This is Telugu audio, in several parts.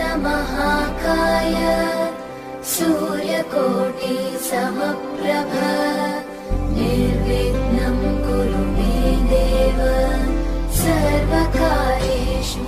महाकाय सूर्यकोटि समप्रभ निर्विघ्नं कुरु मे देव सर्वकार्येषु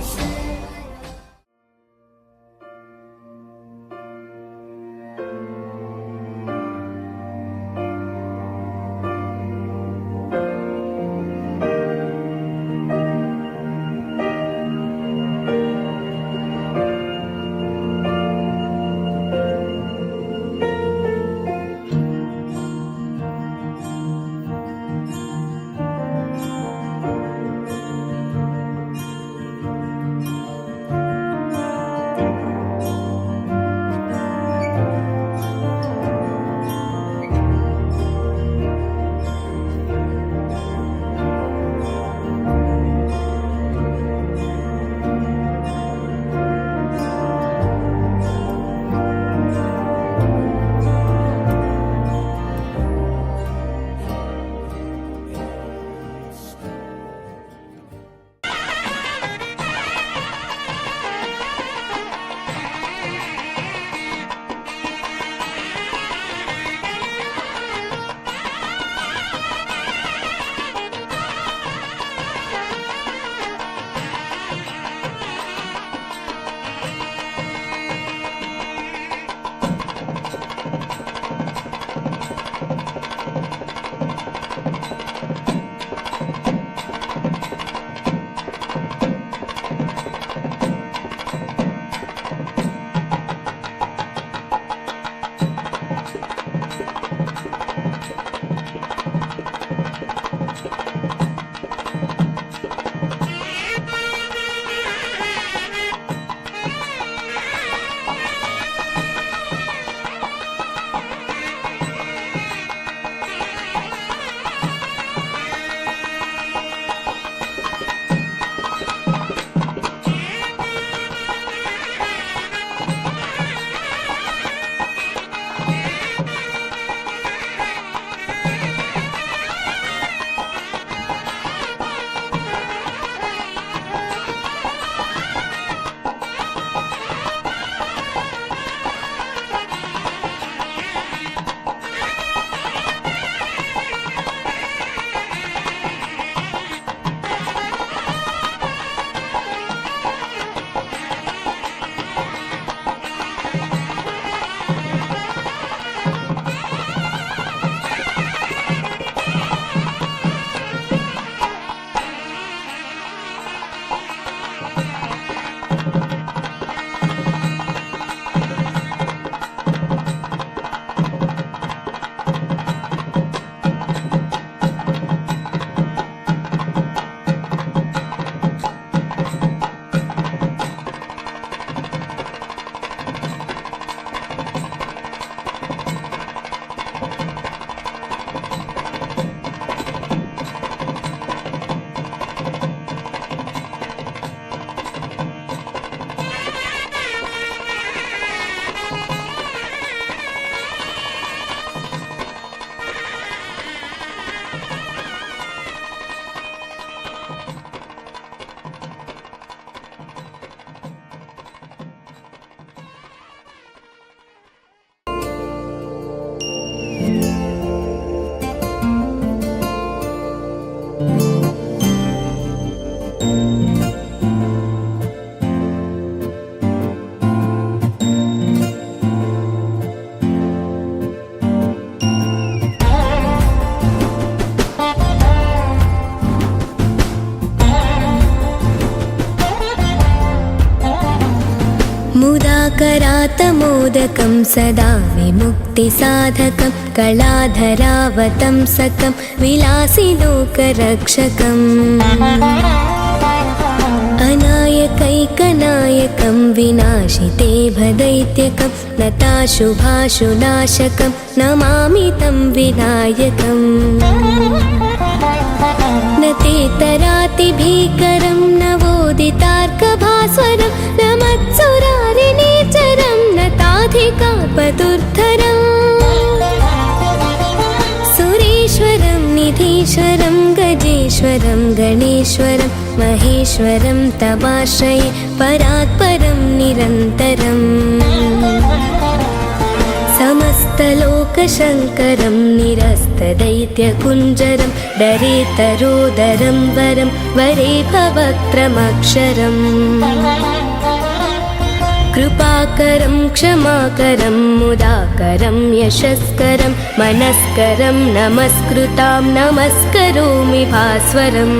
करातमोदकं सदा विमुक्तिसाधकं कलाधरावतंसकं विलासिलोकरक्षकम् अनायकैकनायकं विनाशिते भदैत्यकं नताशुभाशुनाशकं नमामि तं विनायकम् न ते तरातिभीकरं नवोदितार्कभास्वरं न मत्सुरारिणीचरं न ताधिकापदुर्धरम् सुरेश्वरं निधीश्वरं गजेश्वरं गणेश्वरं महेश्वरं तवाश्रये परात्परं निरन्तरम् समस्तलोकशङ्करं निरस्तदैत्यकुञ्जरं दरेतरोदरं वरं वरे भवक्त्रमक्षरम् कृपाकरं क्षमाकरं मुदाकरं यशस्करं मनस्करं नमस्कृतां नमस्करोमि भास्वरम्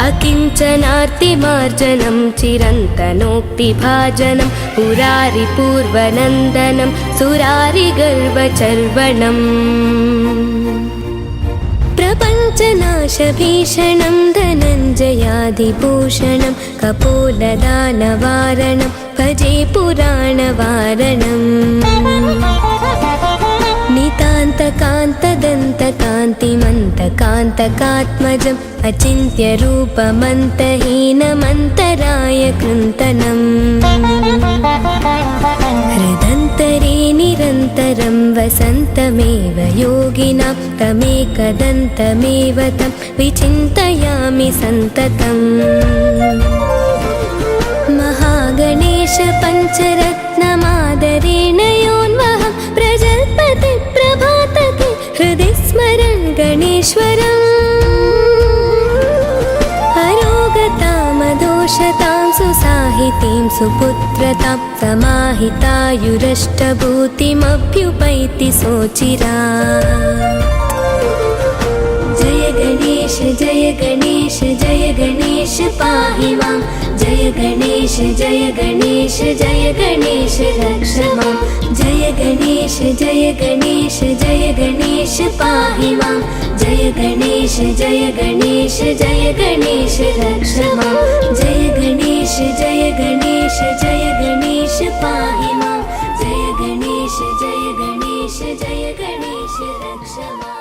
अकिञ्चनार्तिमार्जनं चिरन्तनोक्तिभाजनं पुरारिपूर्वनन्दनं सुरारिगर्वचर्वणम् प्रपञ्चनाशभीषणं धनञ्जयादिभूषणं कपोलदानवारणं भजे पुराणवारणम् नितान्तकान्तदन्तकान्तिमन्तकान्तकात्मजम् अचिन्त्यरूपमन्तहीनमन्तराय कृन्तनम् हृदन्तरे निरन्तरं वसन्तमेव योगिनां तमेकदन्तमेव तं विचिन्तयामि सन्ततम् महागणेश पञ्चरत्नमादरेण योन्वहं प्रजल्पति प्रभातति हृदि स्मरन् गणेश्वरम् अरोगतामदोषतां सुसाहितीं सुपुत्रतां समाहितायुरष्टभूतिमभ्युपैति सोचिरात् जय गणेश जय गणेश जय गणेश पाहि मां जय गणेश जय गणेश जय गणेश रक्ष मां जय गणेश जय गणेश जय गणेश पाहि मां जय गणेश जय गणेश जय गणेश रक्ष मां जय गणेश जय गणेश जय गणेश पाहि मां जय गणेश जय गणेश जय गणेश रक्ष मां।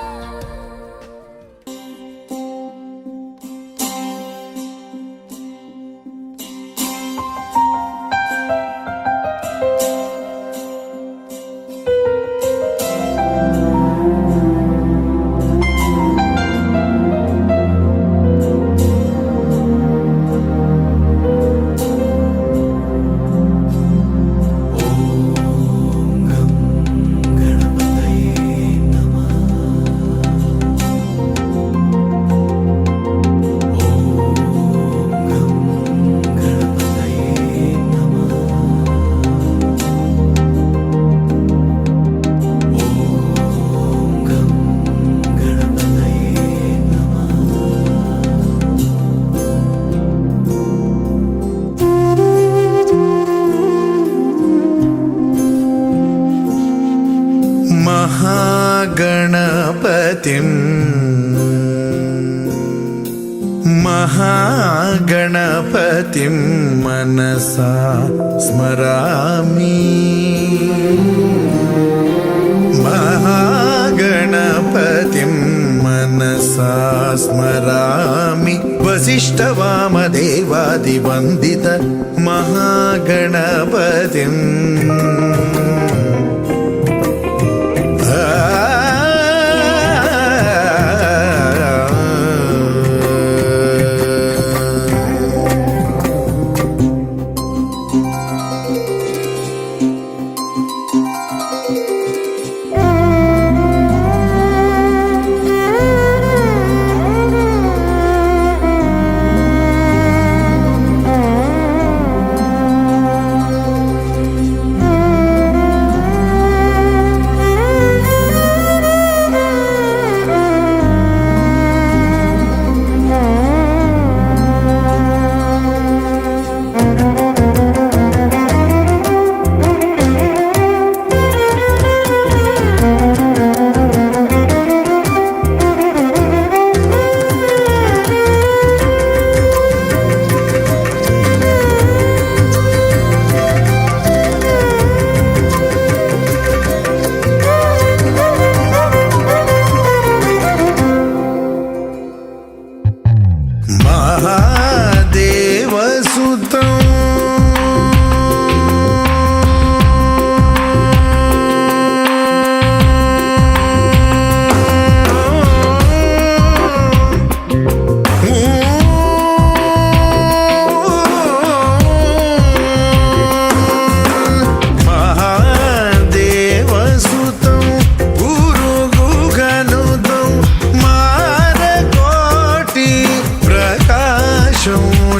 महागणपतिं मनसा स्मरामि महागणपतिं मनसा स्मरामि वसिष्ठवामदेवादिवन्दित महागणपतिम्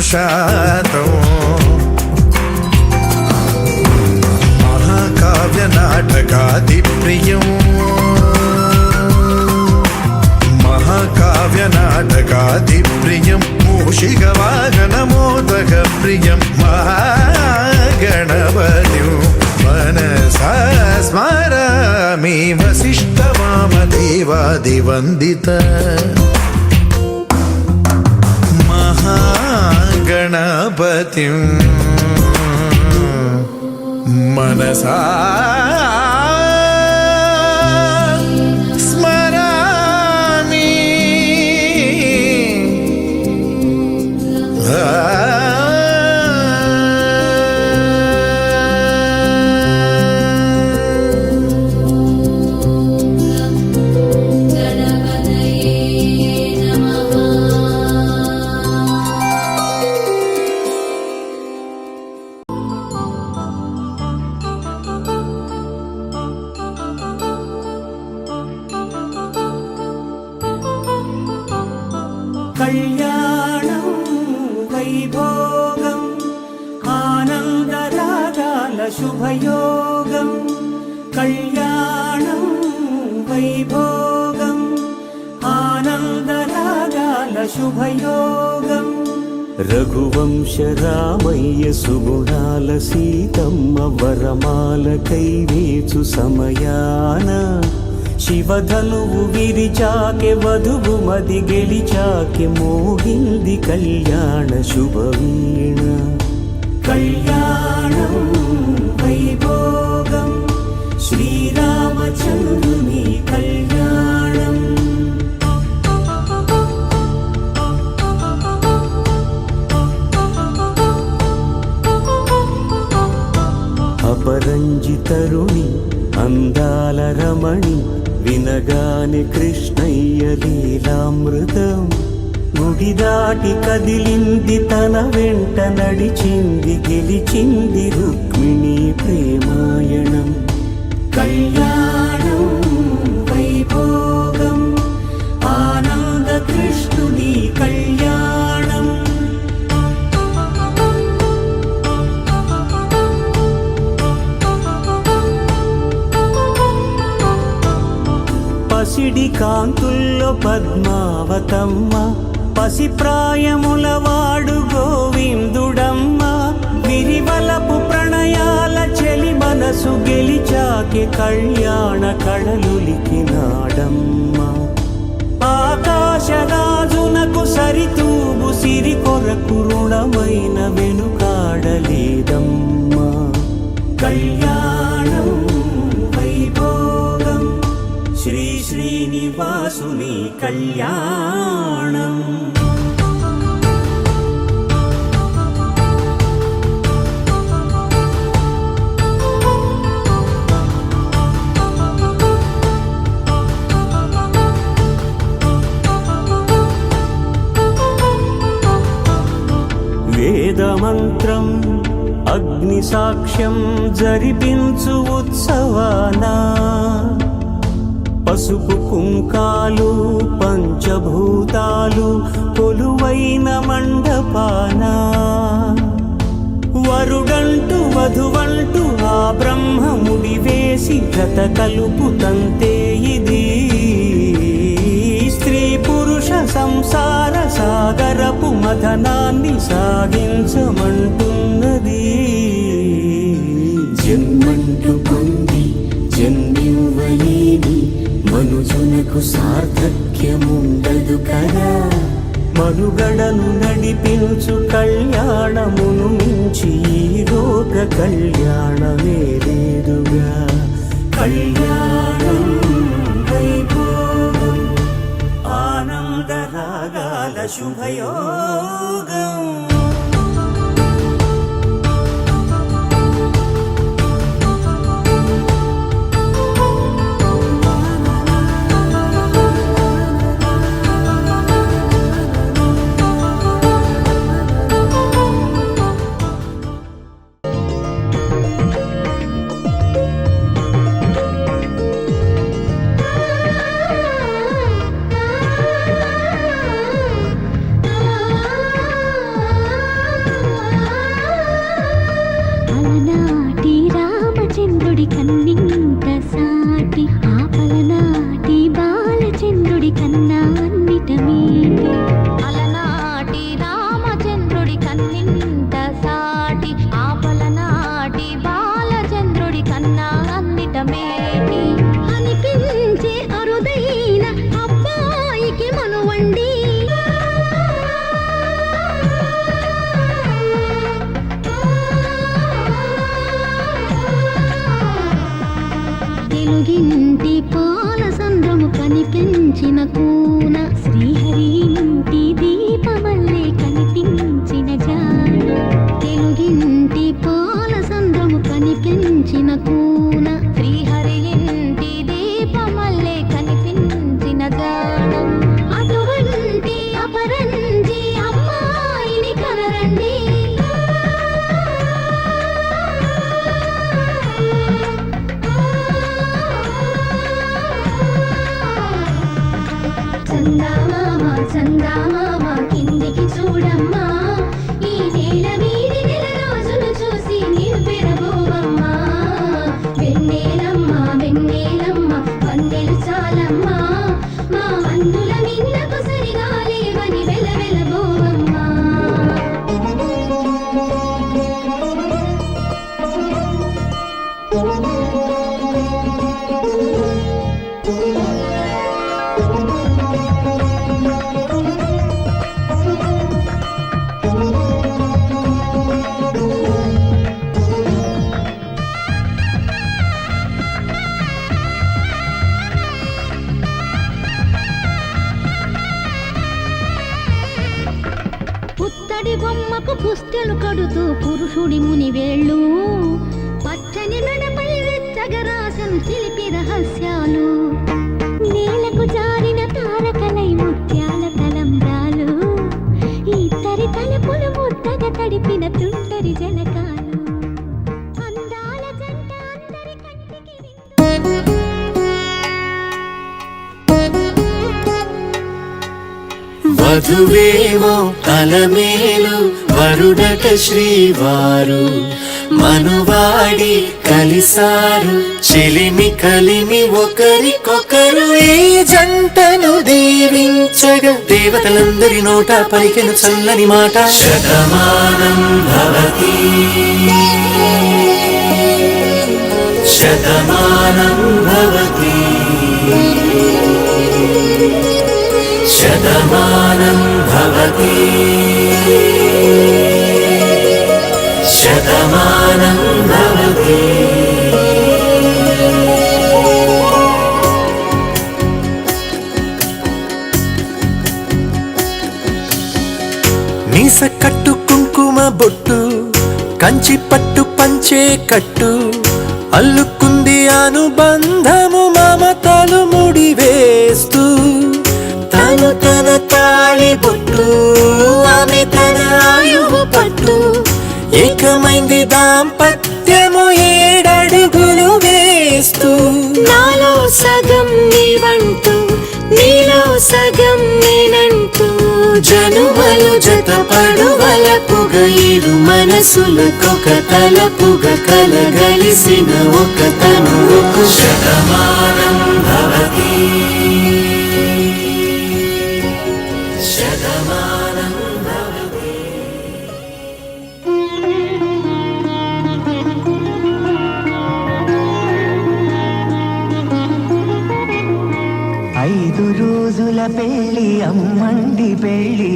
శాతం మహాకావ్య నాటకాది ప్రియం మహాకావ్య నాటకాది ప్రియం మూషిక వాహన మోదక ప్రియం మహాగణపతిం మనసా స్మరామి వసిష్ఠ వామదేవాదివందిత మహాగణపతిం మనసా స్మరామి కళ్యాణం వైభోగం ఆనందరాగాల శుభయోగం కళ్యాణం వైభోగం ఆనందరాగాల శుభయోగం రఘువంశ రామయ్య సుగుణాల సీతమ్మ వరమాల కైవేచు సమయాన శివధనువు విరిచాకె వధువు మది గెలిచాకె మోగింది కళ్యాణ శుభవీణ కళ్యాణం వైభోగం శ్రీరామచంద్రుని కళ్యాణం అపరంజితరుణి అందాల రమణి వినగాని కృష్ణయ్య లీలామృతం గుడి దాటి కదిలింది తన వెంట నడిచింది గెలిచింది రుక్మిణి ప్రేమాయణం కళ్యాణం వైభోగం ఆనంద కృష్ణుని కళ్యాణం పసిడి కాంతుల్లో పద్మావతమ్మ పసిప్రాయముల వాడు గోవిందుడమ్మ విరివలపు ప్రణయాల చెలి మనసు గెలిచాకె కళ్యాణ కళలులికినాడమ్మ ఆకాశరాజునకు సరితూగు సిరి కొరకు రుణమైన వెనుకాడలేదమ్మ కళ్యాణం వైభోగం శ్రీ శ్రీనివాసుని కళ్యాణం వేదమంత్రం అగ్ని సాక్ష్యం జరిపించు ఉత్సవానా పసుపు కుంకాలు పంచభూతాలు కొలువైన మండపాన వరుడంటూ వధువంటూ ఆ బ్రహ్మముడి వేసి గత కలుపు తంతే ఇది స్త్రీ పురుష సంసార సాగరపు మథనాన్ని సాగించమంటున్నది జన్మంటూ పొంది జన్మివ్వలేని మనుజునకు సార్థక్యముండదు కదా మనుగడను నడిపించు కళ్యాణమును మించి ఈ లోక కళ్యాణమే లేదుగా కళ్యాణం వైభోగం ఆనందరాగాల శుభయోగం తెలుగింటి పాల సంద్రము కనిపించిన కూన శ్రీహరి ఇంటి దీపమల్లే కనిపించిన జాన తెలుగింటి పాల సంద్రము కనిపించిన కూన శ్రీహరి ఇంటి దీపమల్లే కనిపించిన జాన అటువంటి అపరంజి అమ్మాయిని కనరండి చందమామ చందమామ కిందికి చూడమ్మా ఈ నేల మీది నెల రోజులు చూసి నీవు పెరబోవమ్మా వెన్నెలమ్మ వెన్నెలమ్మ వందెలు చాలమ్మా మా అందుల మిన్నకు సరిగా లేవని వెలవెలబోవమ్మా పుత్తడి బొమ్మకు పుస్తెలు కడుతూ పురుషుడి ముని వేళ్ళు పచ్చని మెడపై వెచ్చగా రాసను చిలిపి రహస్యాలు నేలకు జారిన తారకలై ముత్యాల తలంబ్రాలు ఇద్దరి తలుపులు ముద్దగా తడిపిన తుంటరి జలకాలు అందాల జంట అందరి కంటికి వధువేమో అలమేలు వరుడట శ్రీవారు మనువాడి కలిసారు చెలిమి కలిమి ఒకరికొకరు ఈ జంటను దీవించగా దేవతలందరి నోట పలికెను చల్లని మాట శతమానం భవతి శతమానం భవతి శతమానం భవతి శతమానం భవతి మీస కట్టు కుంకుమ బొట్టు కంచి పట్టు పంచే కట్టు అల్లుకుంది అనుబంధము మమతలు ముడివేస్తూ తను తన తాళి బొట్టు ఆమె తన ఆయువు పట్టు ఏకమైంది దాంపత్యము 7 అడుగులు వేస్తూ నాలో సగం నీవంటూ నీలో సగం నేనంటూ జనుమలు జతపడు వలపుగ ఇరు మనసులకొక తలపుగ కలగలిసిన ఒక తనువుకు శతమానం భవతి శతమానం భవతి 5 రోజుల పెళ్ళి అమ్మండి పెళ్ళి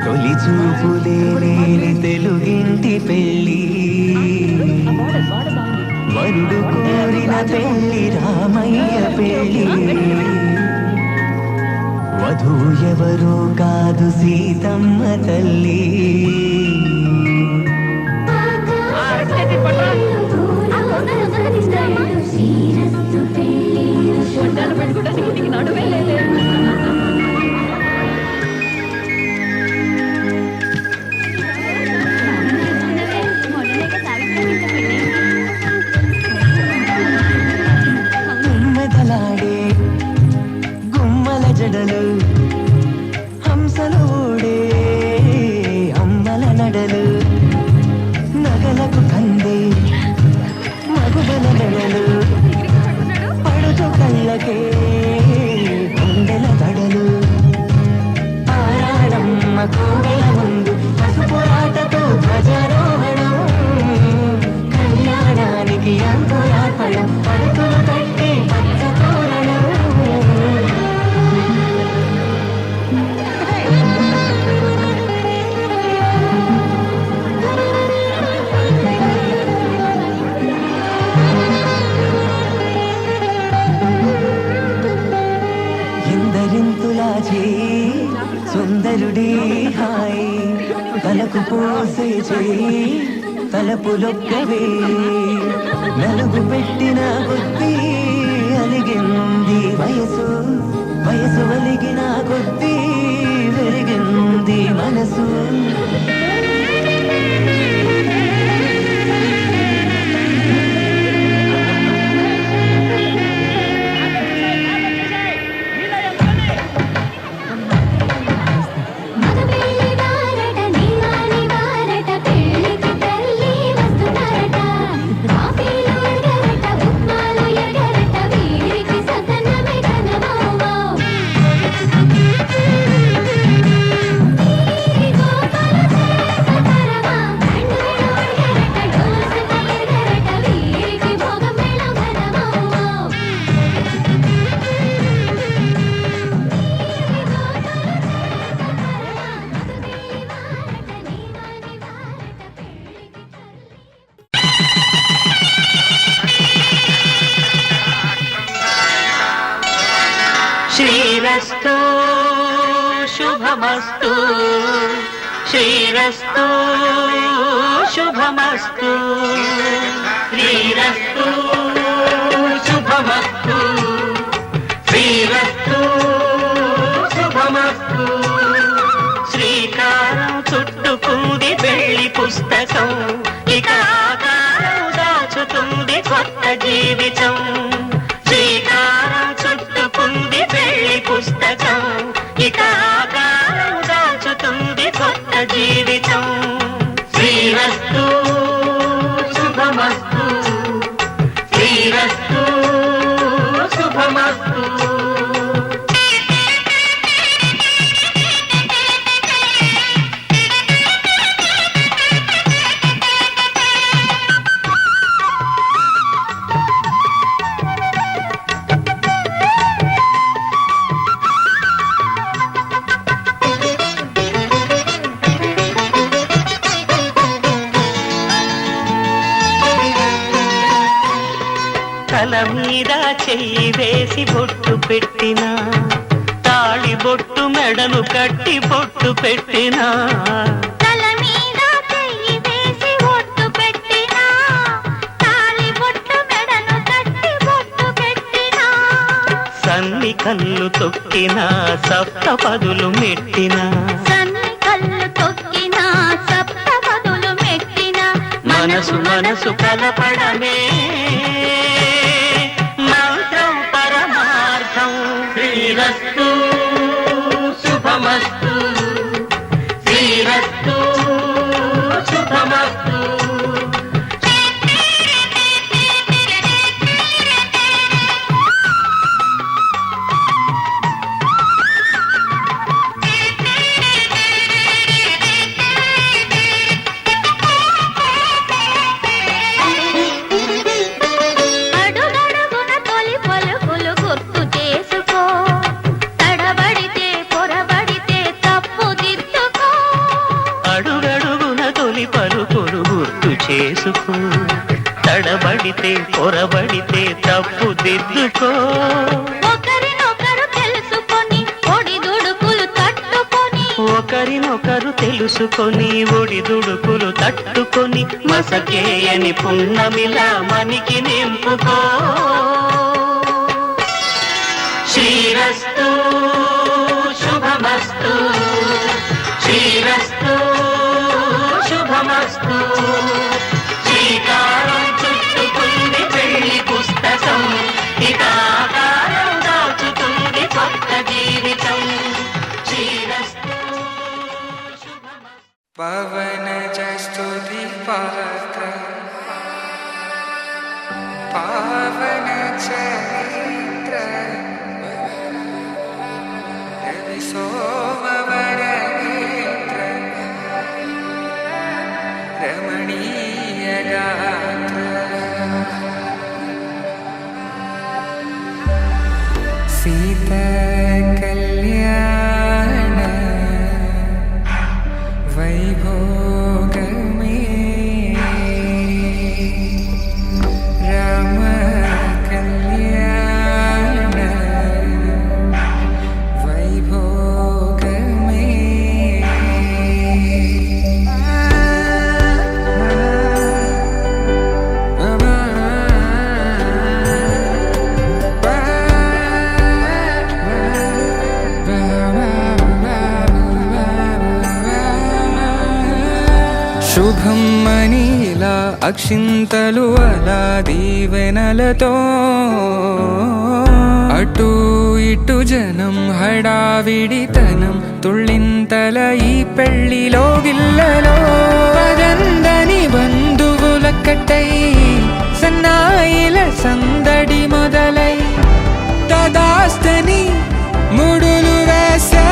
తొలి చూపులే లేని తెలుగింటి పెళ్ళి వరుడు కోరిన పెళ్ళి రామయ్య పెళ్ళి వధువు ఎవరో కాదు సీతమ్మ తల్లి మెదలాడే గుమ్మల జడలు హంసలు ఊడే అమ్మల నడలు నగలకు కందే మగువల నెలలు పడుచు కళ్ళకే తలకు పోసే చేయి తలపులొక్కవే నలుగు పెట్టిన కొద్దీ అలిగింది వయసు వయసు వలిగిన కొద్దీ వెలిగింది మనసు శ్రీరస్తు శుభమస్తు శ్రీరస్తు శుభమస్తు శ్రీరస్తు శుభమస్తు శ్రీరస్తు శుభమస్తు శ్రీకారం చుట్టుకుంది పెళ్లి పుస్తకం ఇక ఆకారం దాచుతుంది కొత్త జీవితం శ్రీకారం చుట్టుకుంది పెళ్లి పుస్తకం ఇక ఆకారం దాచుతుంది కొత్త జీవితం శ్రీరస్తు శుభమస్తు శ్రీరస్తు శుభమస్తు తల మీద చెయ్యి వేసి బొట్టు పెట్టినా తాళి బొట్టు మెడను కట్టి బొట్టు పెట్టినా తల మీద చెయ్యి వేసి బొట్టు పెట్టినా తాళి బొట్టు మెడను కట్టి బొట్టు పెట్టినా సన్ని కళ్ళు తొక్కినా సప్త పదులు మెట్టినా సన్ని కళ్ళు తొక్కినా సప్త పదులు మెట్టినా మనసు మనసు కలపడమే మంత్రం పరమార్థం శ్రీరస్తు శుభమస్తు శ్రీరస్తు శుభమస్తు అడుగడుగున తొలి పలుకులు గుర్తు చేసుకో తడబడితే పొరబడితే తప్పు దిద్దుకో అడుగడుగున తొలి పలుకులు గుర్తు చేసుకో తడబడితే పొరబడితే తప్పు దిద్దుకో ఒకరినొకరు తెలుసుకొని ఒడిదుడుకులు తట్టుకొని ఒకరినొకరు తెలుసుకొని ఒడిదుడుకులు తట్టుకొని మసకేయని పున్నమిలా మనికి నింపుకో శ్రీరస్తు శుభమస్తు శ్రీరస్తు శుభమస్తు శ్రీకారం చుట్టుకుంది పెళ్లి పుస్తకం ఇక ఆకారం దాచుతుంది కొత్త జీవితం శ్రీరస్తు శుభమస్తు పవన స్తుతి పాత్ర పావన చరిత్ర రవి సోమవర నేత్ర రమణీయ గాత్ర సీత కళ్యాణ వైభోగమే రామ కళ్యాణ వైభోగమే శుభం అని ఇలా అక్షింతలు అలా దీవెనలతో అటు ఇటు జనం హడావిడితనం తుళ్ళింతల ఈ పెళ్లిలో గిల్లలో పదందని బంధువుల కట్టై సన్నాయిల సందడి మొదలై తదాస్తని ముడులు వేసే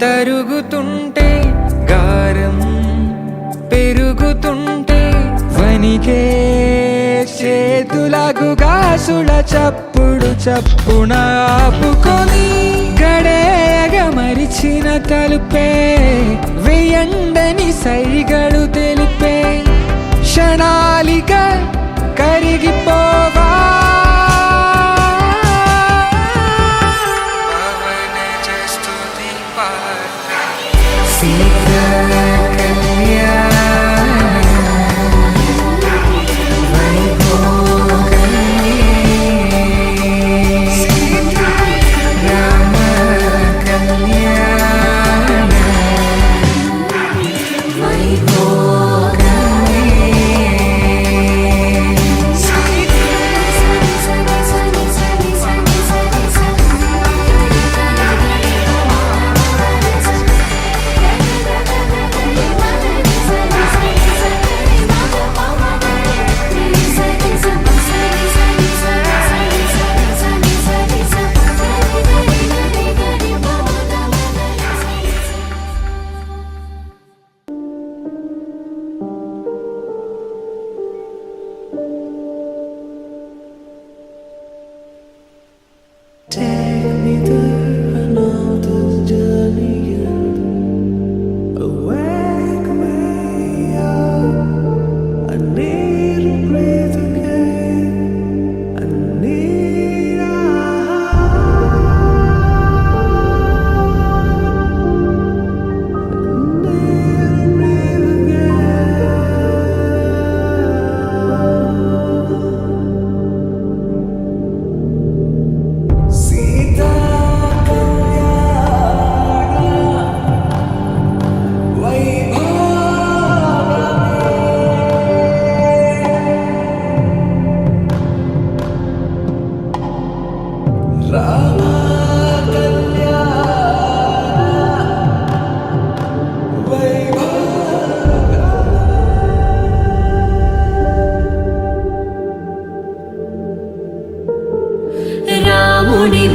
తరుగుతుంటే గారం పెరుగుతుంటే వనికే చేతులకు గాసుల చప్పుడు చప్పున ఆపుకొని గడేగ మరిచిన తలుపే వెయ్యండని సైగడు తెలిపే క్షణాలిగా కరిగిపోవా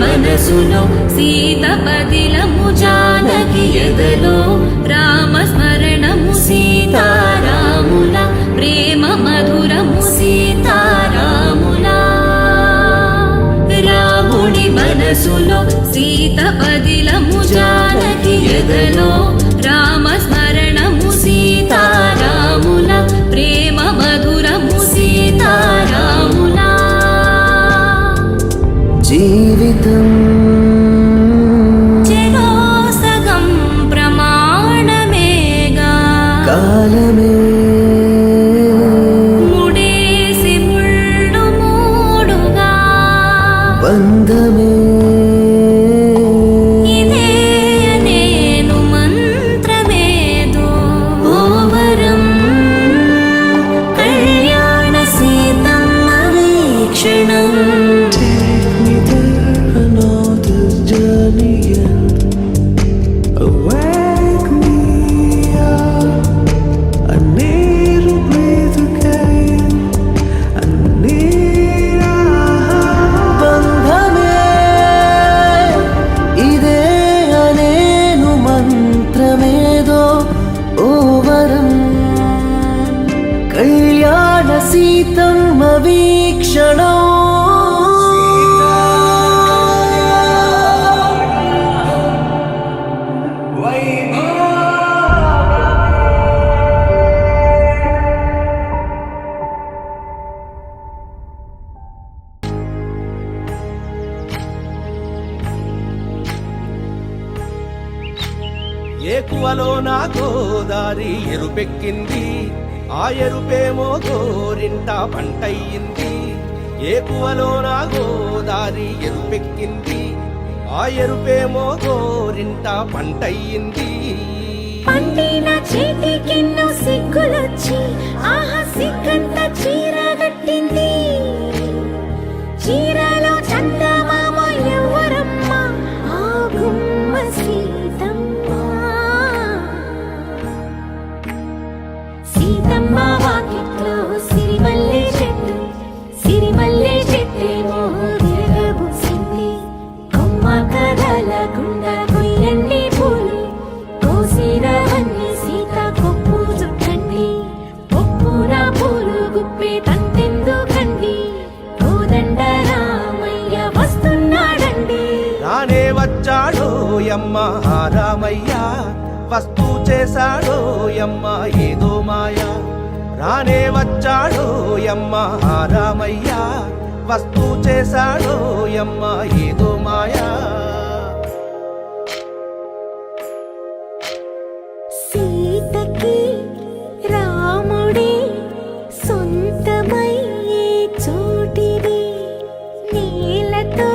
మనసులో సీత పదిలము జానకి ఎదలో రామస్మరణము సీతారాముల ప్రేమ మధురము సీతారాముల రాముడి మనసులో సీత పదిలము జానకి ఎదలో రామస్మరణము సీతారాముల ప్రేమ మధురము సీతారాముల జీవితం చెరో సగం ప్రమాణమేగా కాలమే ముడేసి ముళ్ళు మూడుగా బంధమే ఇదే నేను మంత్రమేదో ఓవరం కళ్యాణ Seethamma వీక్షణం Take me there and Seethamma వీక్షణం ఏకువలో నా గోదారి ఎరుపెక్కింది, ఆ ఎరుపేమో గోరింట పంటయ్యింది. ఏకువలో నా గోదారి ఎరుపెక్కింది, ఆ ఎరుపేమో గోరింట పంటయ్యింది. పండిన చేతికెన్నో సిగ్గులొచ్చి ఆహా సిగ్గంత చీర కట్టింది. చీరలో చందమామ ఎవరమ్మ, ఆ గుమ్మ సీతమ్మ. సీతమ్మ వాకిట్లో సిరిమల్లె చెట్టు, సిరిమల్లె చెట్టేమో విరగబూసింది. కొమ్మ కదలకుండా కొయ్యండి పూలు, కోసిరవన్నీ సీత కొప్పు చుట్టండి. కొప్పున పూలు గుప్పే తంతెందుకండి, కోదండ రామయ్య వస్తున్నాడండి. రానే వచ్చాడో యమ్మ రామయ్య, వస్తూ చేశాడో యమ్మ ఏదో మాయ. రానే వచ్చాడో యమ్మ రామయ్య, వస్తూ చేశాడో యమ్మ ఏదో మాయా. సీతకి రాముడే సొంతమయ్యే చోటిది, నేలతో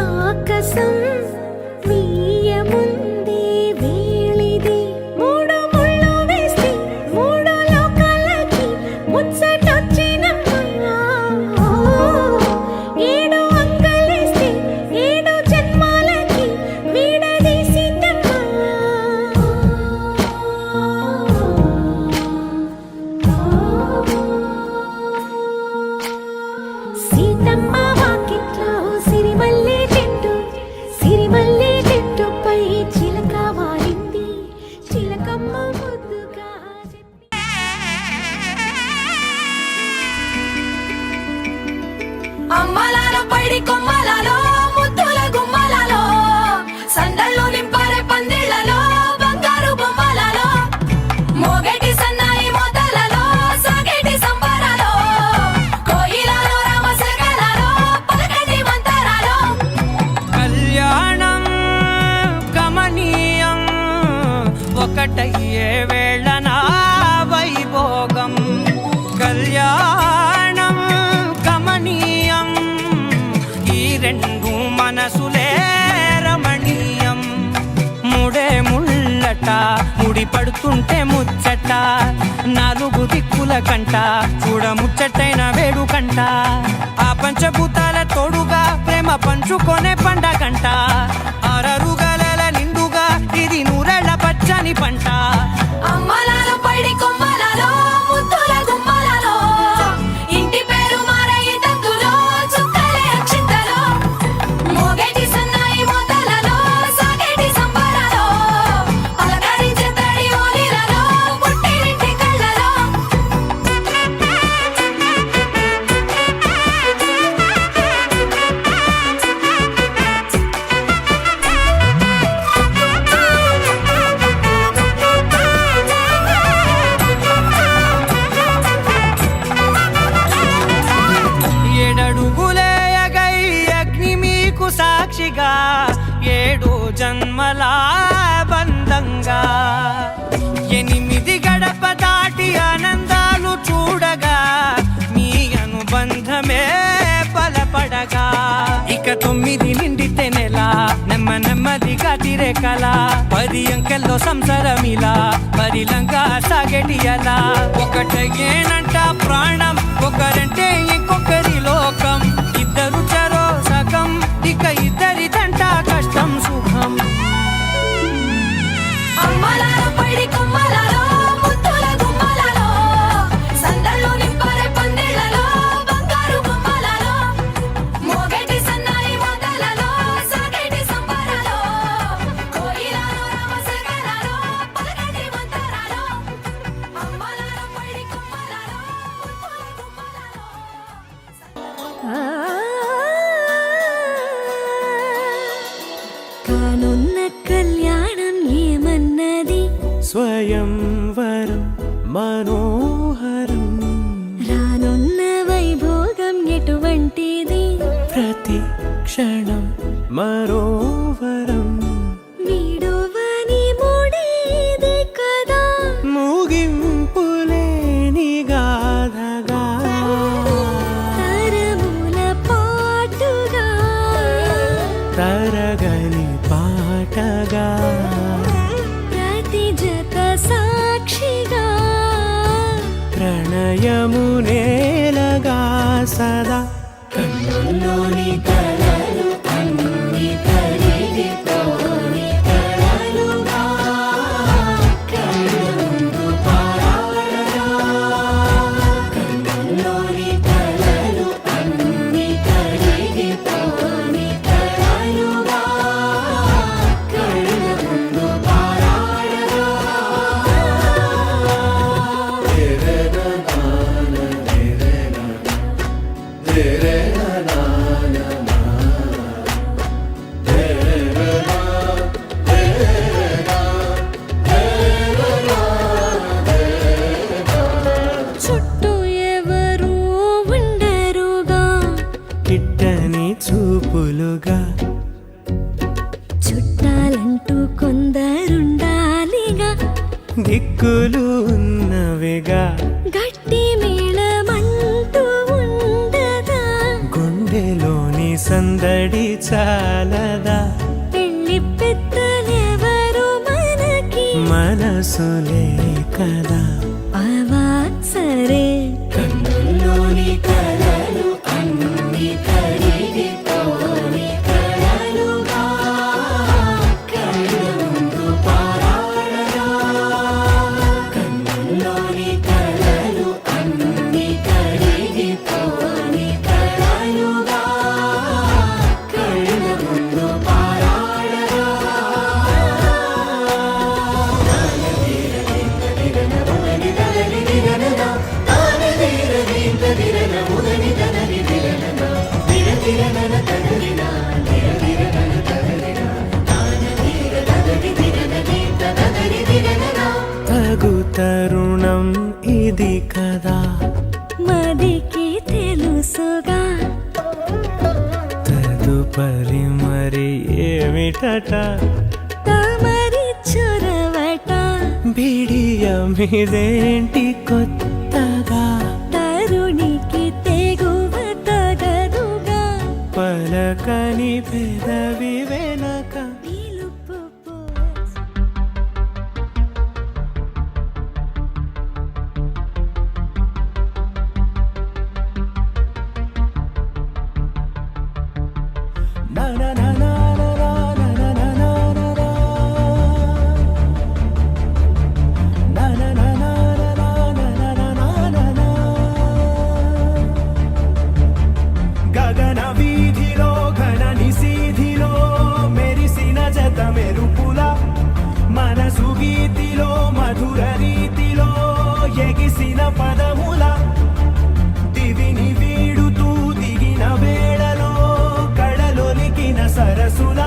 ఆకాశం వీయముందే వేళిది. మూడు ముళ్ళు వేస్తే మూడు లోకాలకి ముచ్చటొచ్చినమ్మా. ఏడు అంగలేస్తే ఏడు జన్మాలకి వీడదీసిందమ్మా. సీతమ్మ వాకిట్లో సిరిమల్లె చెట్టు, సిరిమల్లె చెట్టుపై చిలక వాలింది. చిలకమ్మ ముద్దుగా అమ్మలాలో పైడి కొమ్మలలో ముద్దుల గుమ్మలలో, సందళ్ళు నింపారే పందిళ్లలో బంగారు బొమ్మలలో, మోగేటి సన్నాయి మోతలలో సాగేటి సంబరాలో, కోయిలలో రామశకలలో పలకటి మంతరాలో. కళ్యాణం గమనీయం, ఒకటయ్యే వేళ నా వైభోగం. కళ్యాణం గమనీయం, ఈ రెండు మనసులే రమణీయం. ముడే ముళ్ళట ముడి పడుతుంటే ముచ్చట, నాలుగు దిక్కుల కంట చూడ ముచ్చటైన వేడుకంట. ఆ పంచభూతాల తోడుగా ప్రేమ పంచుకొనే పండగంట. అరరుగల నిండుగా ఇది నూరెళ్ళ పచ్చని పంట. అమ్మలాలో పైడి కొమ్మలలో ముద్దుల గుమ్మలలో, ఇంటి పేరు మారయ్య తంతులో చుక్కలే అక్షింతలో, మోగేటి సన్నాయి మోతలలో సాగేటి సంబరాలో, పలకరించే తడి ఓలిలలో పుట్టినింటి కళ్ళలో. ఏడడుగులేయగై అగ్ని మీకు సాక్షిగా, ఏడు జన్మల బంధంగా. 8 గడప దాటి ఆనందాలు చూడగా, మీ అనుబంధమే బలపడగా. ఇక 9 నిండితే నెల నెమ్మదిగా తిరే కల, 10 అంకెల్లో సంసారమిలా పరిలంగా సాగేటి అలా. ఒకటేనంట ప్రాణం, ఒకరంటే ఇంకొకరి లోకం. ఇద్దరు చరో సగం, ఇక ఇద్దరిదంట కష్టం సుఖం. అమ్మలాలో పైడి కొమ్మలలో ముద్దుల గుమ్మలలో, సందళ్ళు నింపారే పందిళ్లలో బంగారు బొమ్మలలో, మోగేటి సన్నాయి మోతలలో సాగేటి సంబరాలో, కోయిలలో రామశకలలో పలకటి మంతరాలో. అమ్మలాలో పైడి కొమ్మలలో స్వయం వరం మనోహరం రానున్న వైభోగం ఎటువంటిది ప్రతి క్షణం మరోవరం వీడువని మూడేది కదా ముగింపులేని గాథగా తరముల పాటుగా తరగని పాటగా ప్రతి జత సాక్షిగా ప్రణయము నేలగా సదా కన్నుల్లోని కలలు అన్ని కరిగిపోని కలలుగా కళ్ళుందు పారాడగా కన్నుల్లోని కలలు అన్ని కరిగిపోని కలలుగా కళ్ళుందు పారాడగా చుట్టూ ఎవరు ఉండరుగా కిట్టని చూపులుగా చుట్టాలంటూ కొందరుండాలిగా దిక్కులు ఉన్నవిగా గట్టి మేళమంటూ ఉండదా గుండెలోని సందడి చాలదా పెళ్లి పెద్దలెవరు మనకి మనసులే కదా అవా సరే కన్నుల్లోని కలలు అన్ని కరిగిపోని కలలుగా కళ్ళుందు పారాడగా కన్నుల్లోని కలలు అన్ని కరిగిపోని కలలుగా కళ్ళుందు పారాడగా తగు తరుణం ఇది కదా మదికి తెలుసుగా తదుపరి మరి ఏమిటట తమరి చొరవట బిడియమిదేంటి కొత్తగా తరుణికి తెగువ తగదుగా పలకని పెదవి వెనక పిలుపు na na na na na na na na na na na na na గగన వీధిలో ఘన నిశీధిలో మెరిసిన జత మెరుపుల మనసు గీతిలో మధుర రీతిలో ఎగిసిన పదముల దివిని వీడుతూ దిగిన వేళలో కళలొలికిన సరసుల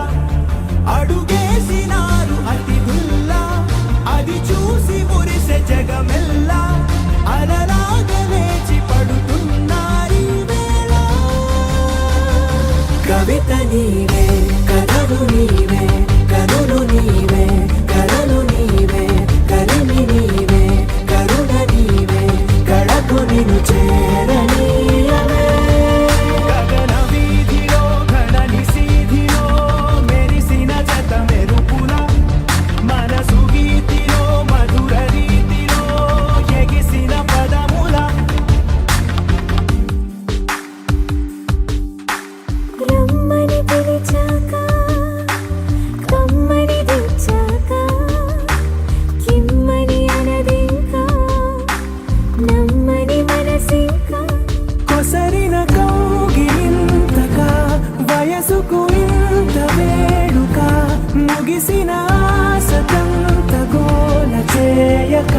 అడుగేసినారు అతిథుల్లా అది చూసి మురిసె జగమెల్లా అలలాగ లేచి పడుతున్నారీ వేళ కవిత నీవే కథలు నీవే కనులు నీవే కలలు నీవే కలిమి నీవే కరుణ నీవే గడకు నిన్ను చేరనీయవే గగన వీధిలో ఘన నిశీధిలో మెరిసిన జత మెరుపుల మనసు గీతిలో మధుర రీతిలో ఎగిసిన పదముల రమ్మని పిలిచాక కమ్మని తెచ్చాక కిమ్మని అనదింకా నమ్మని మనసింకా కొసరిన కౌగిలింతగా వయసుకు ఇంత వేడుక ముగిసిన ఆశతంత గోల చేయక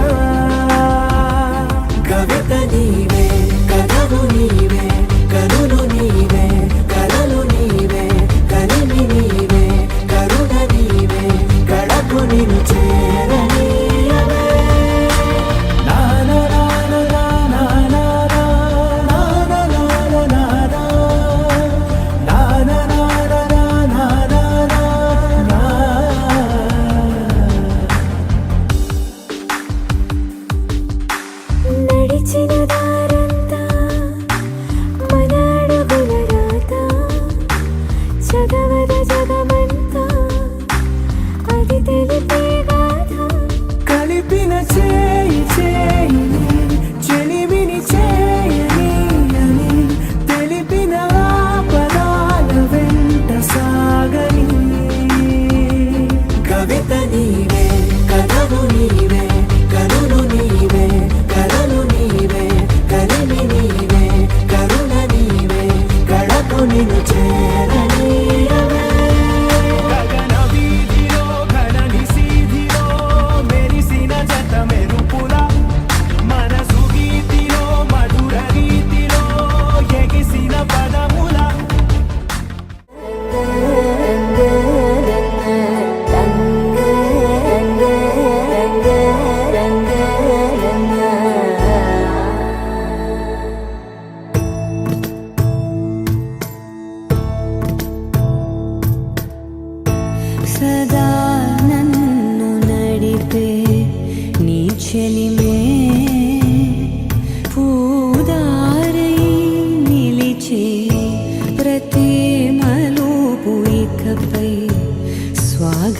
కవిత నీవే కథలు నీవే కనులు నీవే కలలు నీవే కలిమి నీవే కరుణ నీవే గడకు నిన్ను చేరనీయవే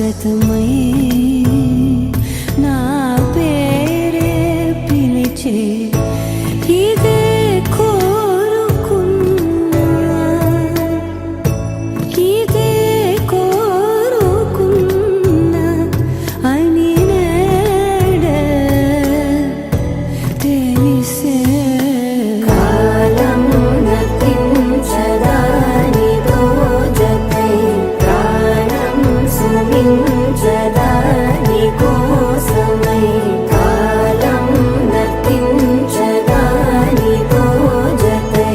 శాశ్వతమై నా పేరే పిలిచే ఇదే కోరుకున్నా ఇదే కోరుకున్నా అని నేడే తెలిసే కాలం నతించదాని దోజతై ప్రాణం సుమించదాని కోసమై కాలం నతించదాని దోజతై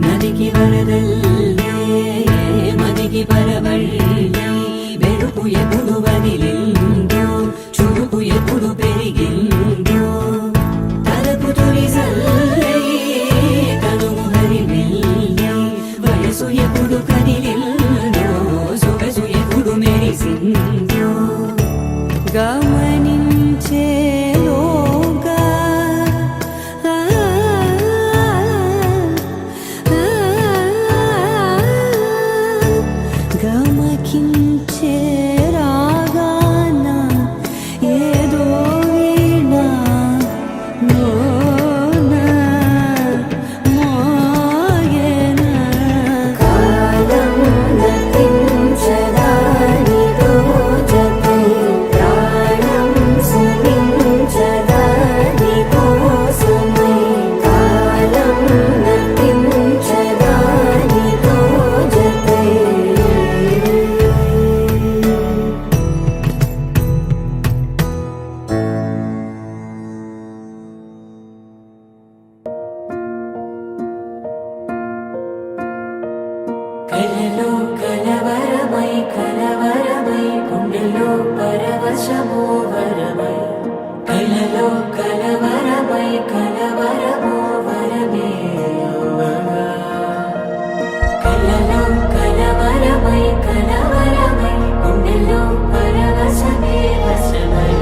నదికి వరదల్లే మదికి పరవళ్ళే వెలుపు ఎప్పుడు వదిలిందో చురుకు ఎప్పుడు పెరిగిందో తలపు తొలి సల్లే కనుము హరివెల్లే వయసు ఎప్పుడు కదిలిందో సొగసు ఎప్పుడు మెరిసిందో గమనించేలోగా గమకించే రాగాన ఏదో వీణా మోనా మోయేనా కాలం నతించదాని దోజతై ప్రాణం సుమించదాని కోసమై కాలం నతించదాని దోజతై కలలో కలవరమై కలవరమై గుండెలో పరవశమో వరమై కలలో కలవరమై కలవరమో వరమే యువగా కలలో కలవరమై కలవరమై గుండెలో పరవశమే వశమై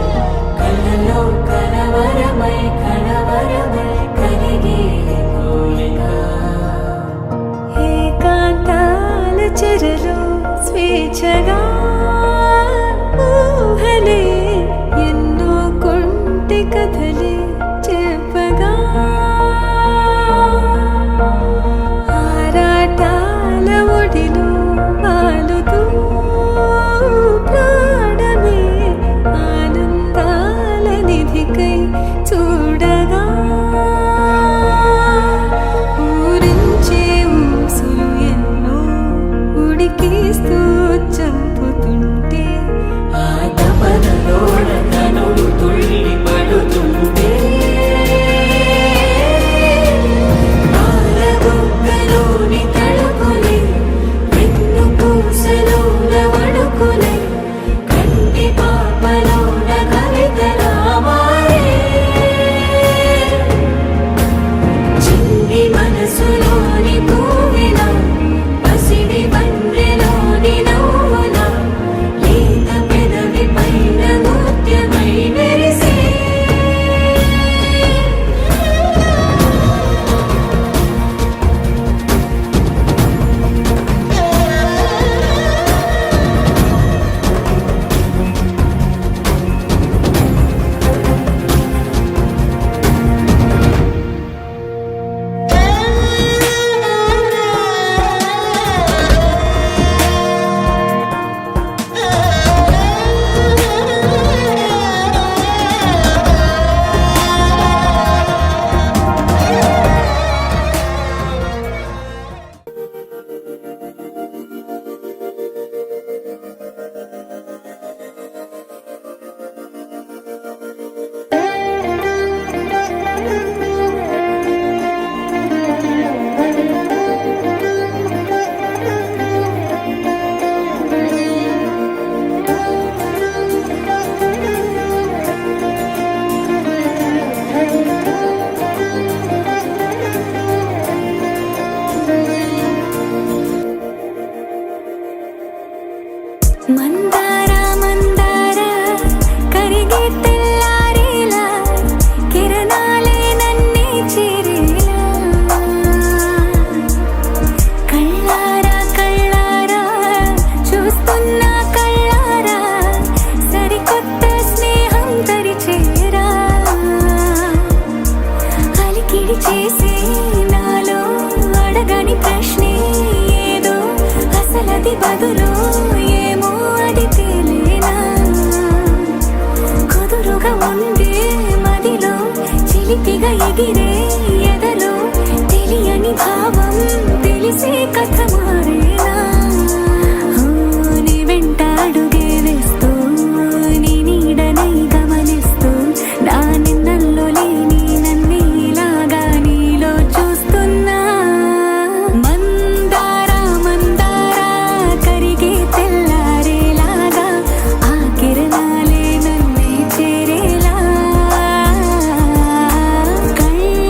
కలలో కలవరమై కలవరమై కలిగే కోరిక ఏకాంతాల చెరలో స్వేచ్ఛగా ఊహలే ఎన్నో కొంటి కథలే చెప్పగా ఆరాటాల ఒడిలో వాలుతూ ప్రాణమే ఆనందాల నిధికై చూడగా ఊరించే ఊసులు ఎన్నో ఉడికిస్తూ చంపుతుంటే ఆ తపనలోన తనువు తుళ్ళి పడుతుంటే పాలబుగ్గలోని తడుకులే వెన్ను పూసలోన వడుకులే కంటి పాపలోన కవితలా మారే చిన్ని మనసులోని పూవిన పసిడి బండ్రెలోని మందార మందార కరిగే తెల్లారేలా కిరణాలే నన్నే చేరేలా కళ్ళారా కళ్ళారా చూస్తున్నా కళ్ళారా సరికొత్త స్నేహం తరిచేరా అలికిడి చేసే నాలో అడగని ప్రశ్నే ఏదో అసలది బదులు ఏమో అది తేలేనా కుదురుగా ఉండే మదిలో చిలిపిగా ఎగిరే ఎదలో తెలియని భావం తెలిసే కథ మారేనా నీ వెంట అడుగే వేస్తూ నీ నీడనై గమనిస్తూ నా నిన్నల్లో లేని నన్నే ఇలాగా నీలో చూస్తున్నా మందార మందార కరిగే తెల్లారేలాగా ఆ కిరణాలే నన్నే చేరేలా కళ్ళారా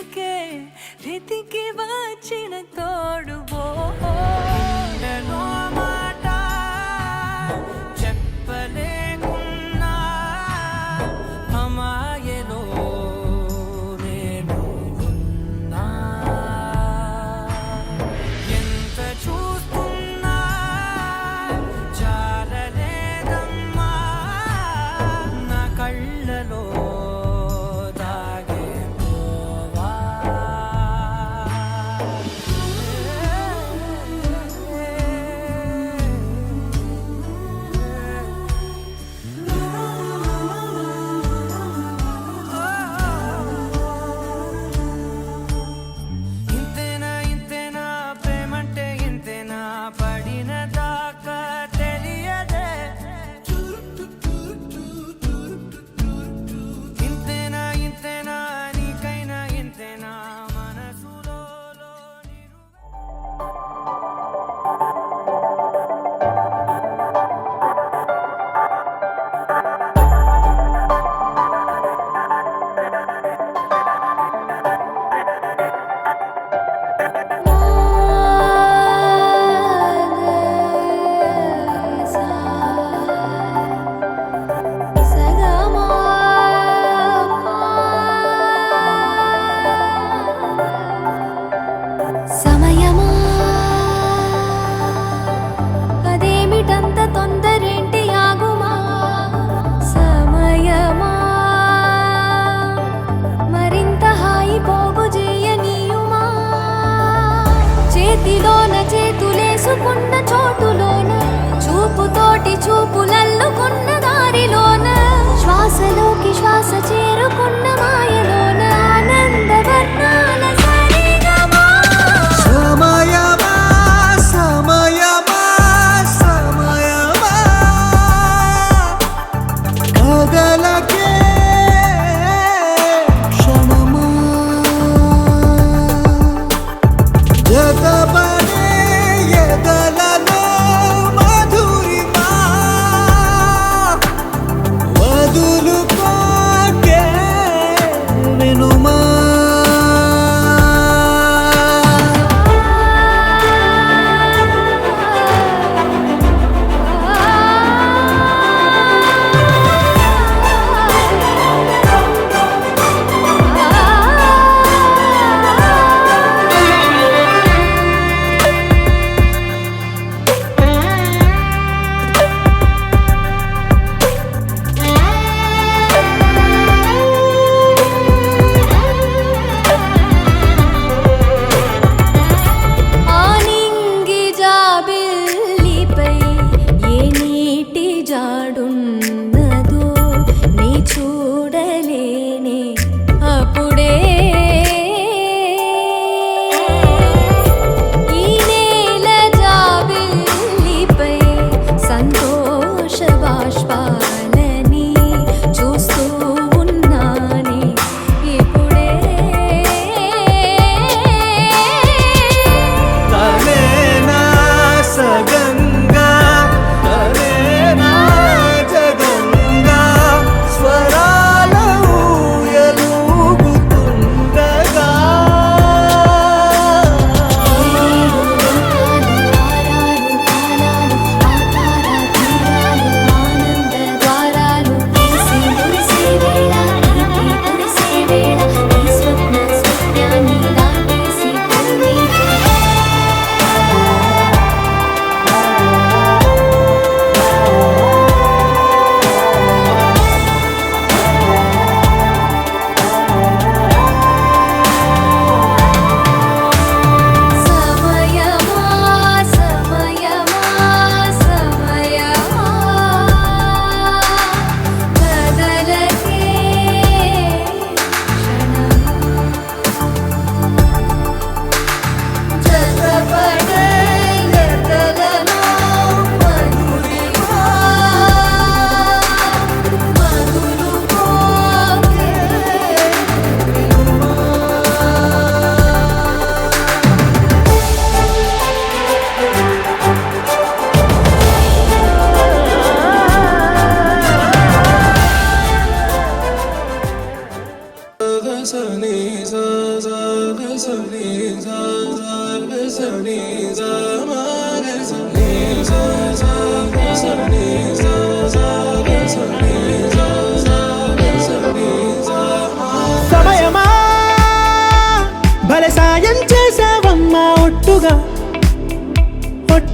నువ్వుకే వెతికి వచ్చిన తోడువో గుండెలో మాట చెప్పలేకున్నా అమాయలో నేను ఉన్నా ఎంత చూస్తున్నా చాలలేదమ్మా నా కళ్ళలో దాగే పోవా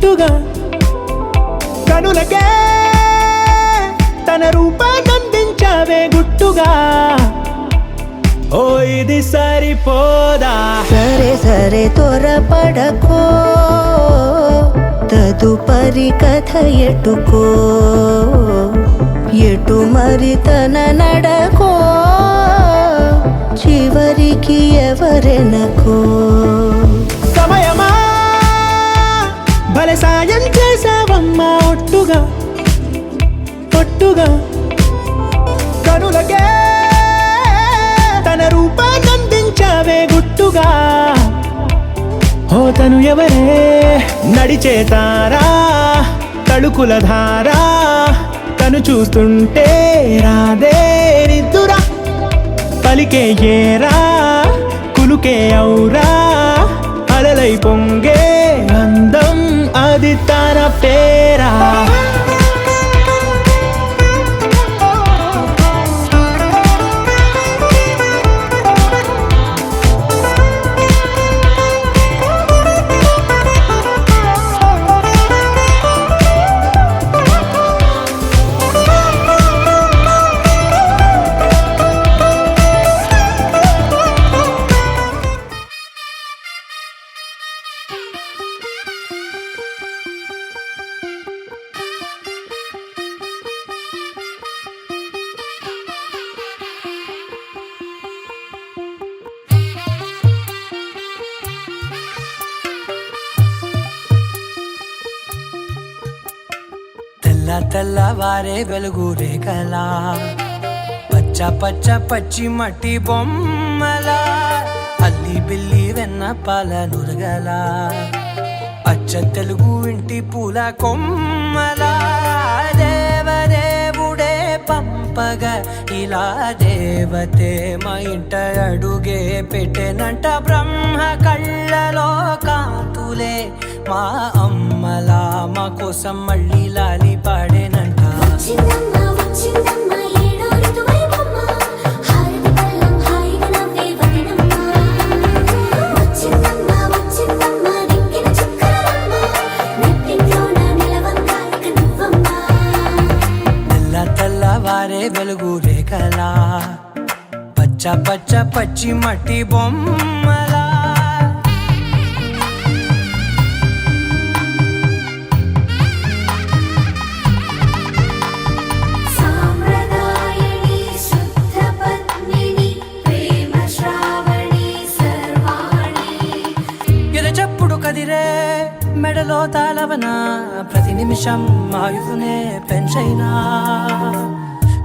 ఒట్టుగా కనులకే తన రూపాన్నందించావే గుట్టుగా ఓ ఇది సరిపోదా సరే సరే త్వరపడకో తదుపరి కథ ఎటుకో ఎటు మరి తన నడకో చివరికి ఎవరెనకో సమయమా భలే సాయం చేసావమ్మా ఒట్టుగా ఒట్టుగా కనులకే తన రూపాన్నందించావే గుట్టుగా ఓ తను ఎవరే నడిచే తారా తళుకుల ధారా తను చూస్తుంటే రాదే నిద్దురా పలికే ఏరా కులుకే ఔరా అలలై పొంగే అందం అది తన పేరా తెల్లవారే వెలుగు రేఖలా పచ్చ పచ్చ పచ్చి మట్టి బొమ్మలా అల్లి బిల్లి వెన్న పాల నురగలా అచ్చ తెలుగు ఇంటి పూల కొమ్మలా దేవదేవుడే పంపగా ఇలా దేవతే మా ఇంట అడుగే పెట్టెనంట బ్రహ్మ కళ్ళలో కాంతులే మా అమ్మలా మా కోసం మళ్ళీ లాలి పాడేనంట వచ్చిందమ్మ వచ్చిందమ్మ ఏడో ఋతువైవమ్మ హారతి పళ్ళం హాయిగా నవ్వే వదినమ్మ వచ్చిందమ్మ వచ్చిందమ్మ దిక్కిన చుక్కలమ్మ నెట్టింట్లోన నిలవంగా ఇక నువ్వమ్మ తెల్లవారే వెలుగు రేఖలా పచ్చ పచ్చ పచ్చి మట్టి బొమ్మలా సామ్రదాయని శుద్ధ పద్మిని ప్రేమ శ్రావణి సర్వాణి ఎరచప్పుడు కదిరే మెడలో తాళవన ప్రతి నిమిషం ఆయుధునే పెంచైనా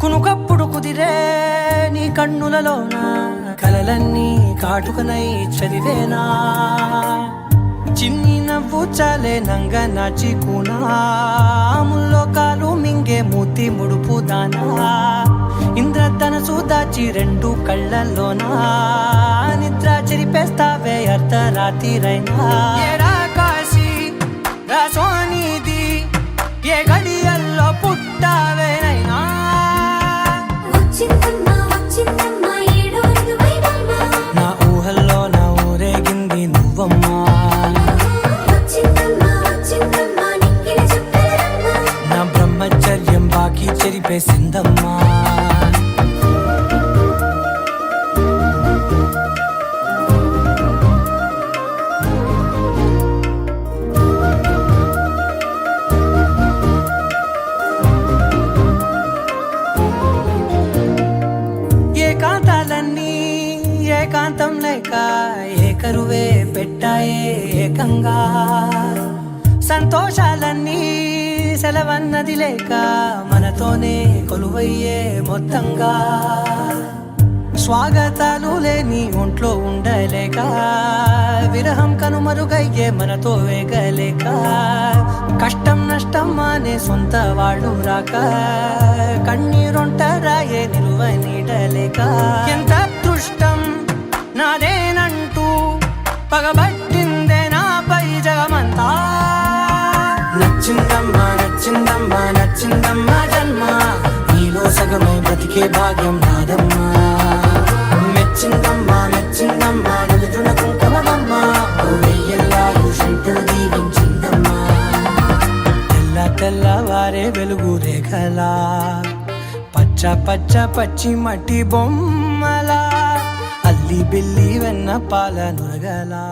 కునుకప్పుడు కుదిరే నీ కన్నులలోన కలలన్నీ కాటుకనై చదివేనా చిన్ని నవ్వు చాలే నంగ నాచి కూనాముల్లో కాలు మింగే మూతి ముడుపు దానా ఇంద్రధనసు దాచి రెండు కళ్ళల్లోనా నిద్ర చెరిపేస్తావే అర్ధరాత్రిరైనా ఏడా కాశీ రాసోనిది ఏ గడియల్లో పుట్టావేనైనా వచ్చిందమ్మ వచ్చిందమ్మ ఏడో ఋతువైవమ్మ నా ఊహల్లో నా ఊరేగింది నువ్వమ్మా వచ్చిందమ్మ వచ్చిందమ్మ నిక్కిన చుక్కలమ్మ నా బ్రహ్మచర్యం బాకీ చెరిపేసిందమ్మా ఏకాంతాలన్నీ ఏకాంతం లేక ఏకరువే పెట్టాయే ఏకంగా సంతోషాలన్నీ సెలవన్నది లేక మనతోనే కొలువయ్యే మొత్తంగా స్వాగతాలు లేని ఒంట్లో ఉండలేక విరహం కనుమరుగయ్యే మనతో వేగలేక కష్టం నష్టం అనే సొంత వాళ్ళు రాక కన్నీరొంటరాయే నిలువ నీడలేక ఎంత అదృష్టం నాదేనంటూ పగబట్టిందే నాపై జగమంతా నచ్చిందమ్మా నచ్చిందమ్మా నచ్చిందమ్మా జన్మ నీలో సగమై బ్రతికే భాగ్యం నాదమ్మా మెచ్చిందమ్మా మెచ్చిందమ్మా నిలుచున కుంకుమమ్మా ఓ వెయ్యల్లా శంకరు దీవించిందమ్మా బొమ్మలా పచ్చ పచ్చ పచ్చి మట్టి బొమ్మలా అల్లి బిల్లి వెన్న పాల నురగలా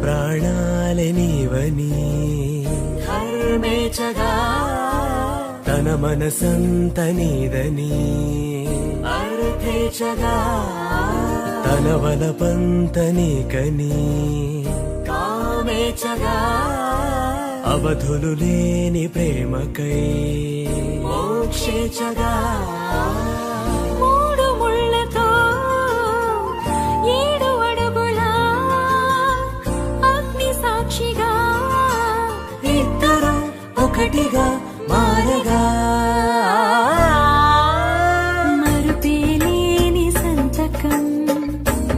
ప్రాణాలే నీవని ధర్మేచగా తన మనసంత నీదని అర్థేచగా తన వలపంత నీకని కామేచగా అవధులు లేని ప్రేమకై మోక్షేచగా మూడు ముళ్ళతో ఏడు అడుగుల అగ్ని సాక్షిగా ఇద్దరు ఒకటిగా మారగా మరుపేలేని సంతకం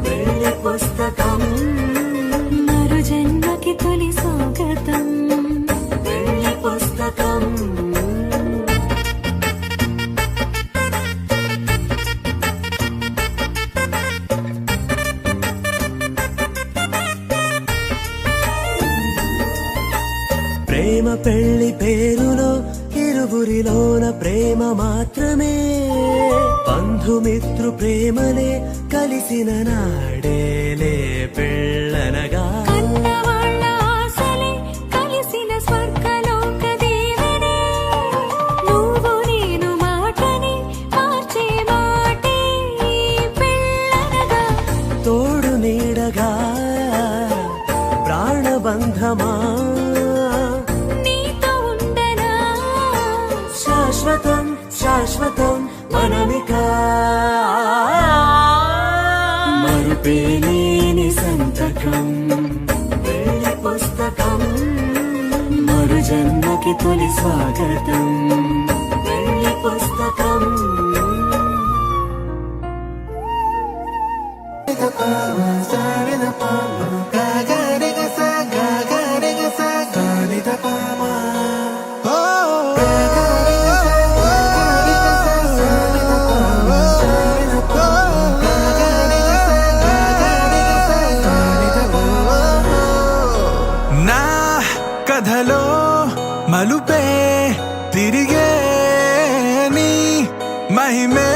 పెళ్లి పుస్తకం మరు జన్మకి తొలి స్వాగతం పెళ్లి పుస్తకం ప్రేమ పెళ్లి పేరులో ఇరువురిలోన ప్రేమ మాత్రమే బంధుమిత్రు ప్రేమలే కలిసిన నాడేలే పెళ్ళనగా కన్నవాళ్ళ ఆశలే కలిసిన స్వర్గలోక దేవనే నువ్వు నేను మాటని మార్చే మాటే పెళ్ళనగా తోడు నీడగా ప్రాణబంధమా నీతో ఉండనా శాశ్వతం శాశ్వతం మనమిక మరుపేలేని సంతకం పెళ్లి పుస్తకం మరు జన్మకి తొలి స్వాగతం పెళ్లి పుస్తకం నా కథలో మలుపే తిరిగే నీ మహిమే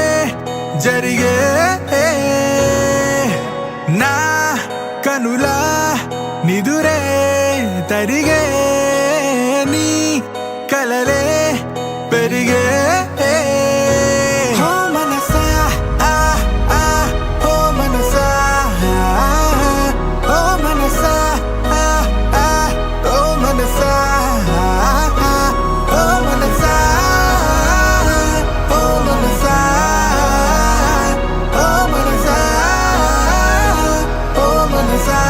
జరిగే నా కనులా నిదురే తరిగే నీ కలలే పెరిగే ఓ మనసా ఓ మనసా ఓ మనసా ఓ మనసా ఓ మనసా ఓ మనసా ఓ మనసా ఓ మనసా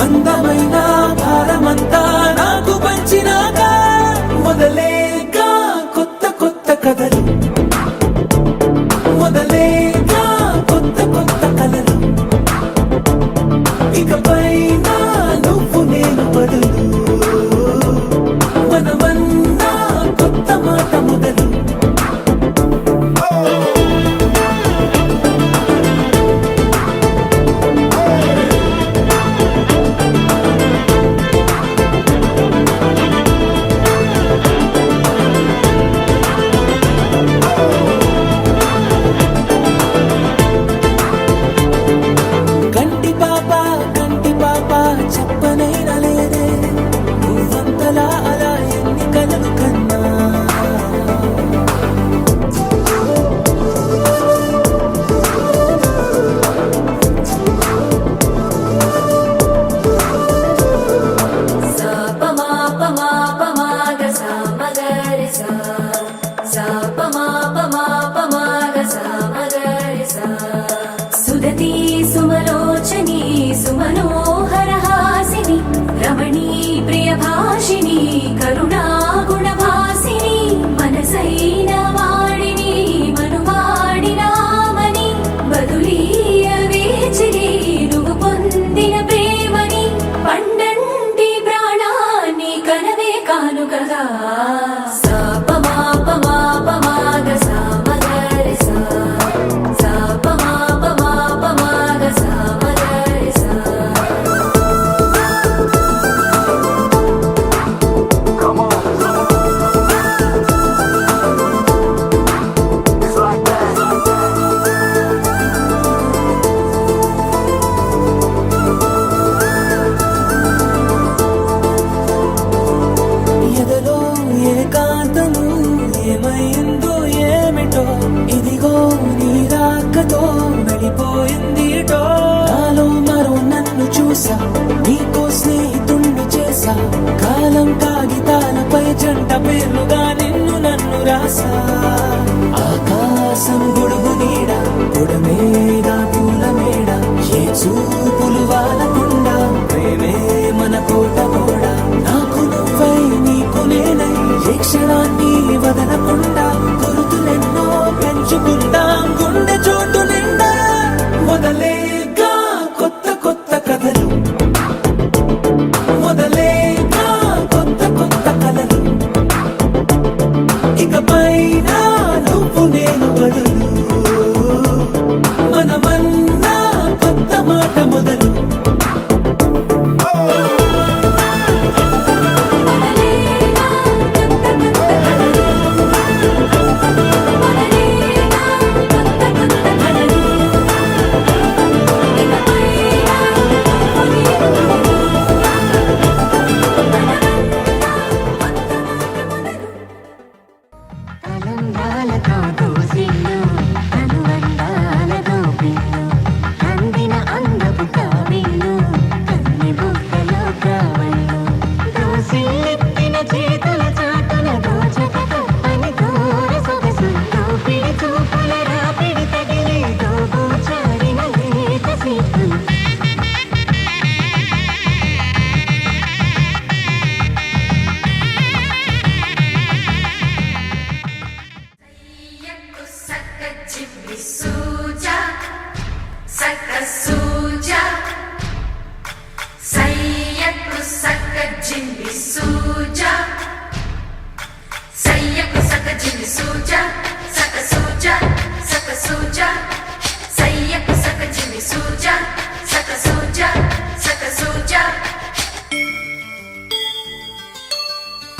అందమైన భారమంతా నాకు పంచినాక మొదలేగా కొత్త కొత్త కథలు మొదలేగా కొత్త కొత్త కలలు ఇకపైన నువ్వు నేను బదులు మనమన్నా కొత్త మాట మొదలు కంటి పాప చెప్పనైనా లేదే నువ్వంతలా అలా ఎన్ని కలలు కన్నా సా ప మా ప మా ప మా గ సా మ గ రి సా సా ప మా ప మా ప మా గ సా మ గ రి సా సుదతి సుమలోచని సుమనోహర హాసిని రమణీ ప్రియ భాషిని కరుణా గుణ భాసిని మనసైన వాడిని మనువాడినామని బదులీయ వేచిరి నువ్వు పొందిన ప్రేమని పండంటి ప్రాణాన్ని కనవే కానుకగా సా ప మా ప మా ప మా గ సా మ గ రి సా సా ప మా ప మా ప మా గ సా మ గ రి సా ఎదలో ఏకాంతము ఏమైందో ఏమిటో ఇదిగో నీ రాకతో వెళ్ళిపోయిందిటో నాలో మరో నన్ను చూసా నీకో స్నేహితుణ్ణి చేసా కాలం కాగితాలపై జంట పేర్లుగా నిన్ను నన్ను రాసా ఆకాశం గొడుగు నీడ పొడమేగా పూల మేడ ఏ చూపులు వాలకుండా ప్రేమే మన కోట గోడ నాకు నువ్వై నీకు నేనై ఏ క్షణాన్ని వదలకుండా గుర్తులెన్నో పెంచుకుందాం గుండె చోటు నిండా మొదలేగా కొత్త కొత్త కథలు మొదలేగా కొత్త కొత్త కలలు ఇకపైన నువ్వు నేను బదులు మనమన్నా కొత్త మాట మొదలు తలంబ్రాలతో దోసిళ్ళు తనువందాలతో పిల్లు అందిన అందపు కావిళ్ళు కన్ని బుక్కలో కావళ్ళు దోసిళ్ళెత్తిన చేతుల చాటున దోచక తప్పని దూర సొగసు తోపిడి చూపుల రాపిడి తగిలి దోబూచాడిన లేత సీతులు సయ్యకు సక్క జిమ్మి సూజా సక్క సూజా సయ్యకు సక్క జిమ్మి సూజా సయ్యకు సక్క జిమ్మి సూజా సక్క సూజా సక్క సూజా సయ్యకు సక్క జిమ్మి సూజా సక్క సూజా సక్క సూజా